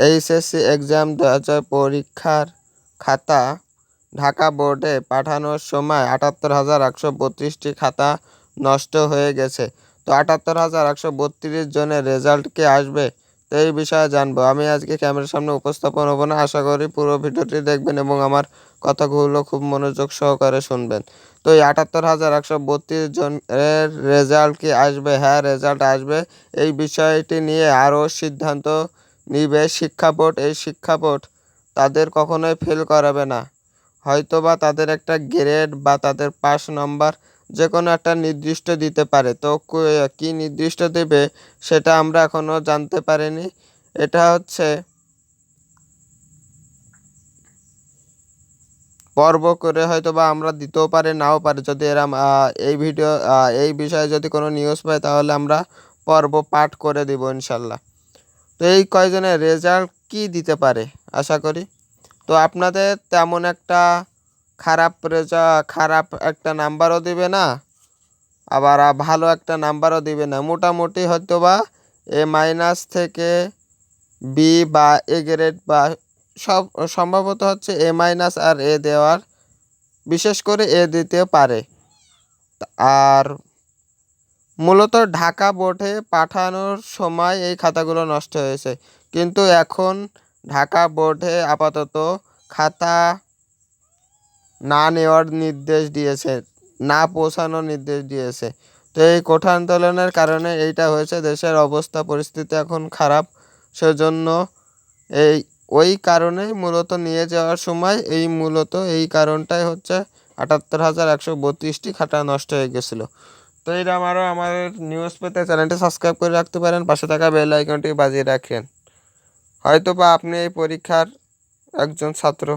HSC exam 2000 পরীক্ষার খাতা ঢাকা বোর্ডে পাঠানোর সময় ৭৮,১৩২টি খাতা নষ্ট হয়ে গেছে। তো ৭৮,১৩২ জনের রেজাল্ট কি আসবে? তো এই বিষয়ে জানবো। আমি আজকে ক্যামেরার সামনে উপস্থাপন হব না। আশা করি পুরো ভিডিওটি দেখবেন এবং আমার কথাগুলো খুব মনোযোগ সহকারে শুনবেন। তো এই ৭৮,১৩২ জনের রেজাল্ট কি আসবে? হ্যাঁ, রেজাল্ট আসবে। এই বিষয়টি নিয়ে আরও সিদ্ধান্ত নিবে শিক্ষা বোর্ড। এই শিক্ষা বোর্ড তাদের কখনোই ফেল করাবে না। হয়তোবা তাদের একটা গ্রেড বা তাদের পাস নাম্বার যে কোনো একটা নির্দিষ্ট দিতে পারে। তো কি নির্দিষ্ট দেবে সেটা আমরা এখনও জানতে পারিনি। এটা হচ্ছে পর্ব করে হয়তোবা আমরা দিতেও পারি, নাও পারি। যদি এরম এই বিষয়ে যদি কোনো নিউজ পাই তাহলে আমরা পর্ব পাঠ করে দিব ইনশাল্লাহ। তো এই কয়জনের রেজাল্ট কি দিতে পারে আশা করি। তো আপনাদের তেমন একটা খারাপ একটা নাম্বারও দিবে না, আবার ভালো একটা নাম্বারও দিবে না। মোটামুটি হয়তোবা A- থেকে বি বা এ গ্রেড বা সব সম্ভবত হচ্ছে A- আর এ দেওয়ার, বিশেষ করে এ দিতে পারে। আর মূলত ঢাকা বোর্ডে পাঠানোর সময় এই খাতাগুলো নষ্ট হয়েছে, কিন্তু এখন ঢাকা বোর্ডে আপাতত খাতা না নেওয়ার নির্দেশ দিয়েছে, না পৌঁছানোর নির্দেশ দিয়েছে। তো এই কোঠা আন্দোলনের কারণে এইটা হয়েছে। দেশের অবস্থা পরিস্থিতি এখন খারাপ, সেজন্য এই ওই কারণেই মূলত নিয়ে যাওয়ার সময় এই কারণটাই হচ্ছে ৭৮,১৩২টি খাতা নষ্ট হয়ে গেছিলো। তো এইরকম আরও আমার নিউজ পেতে চ্যানেলটি সাবস্ক্রাইব করে রাখতে পারেন, পাশে থাকা বেল আইকনটি বাজিয়ে রাখেন। হয়তো বা আপনি এই পরীক্ষার একজন ছাত্র।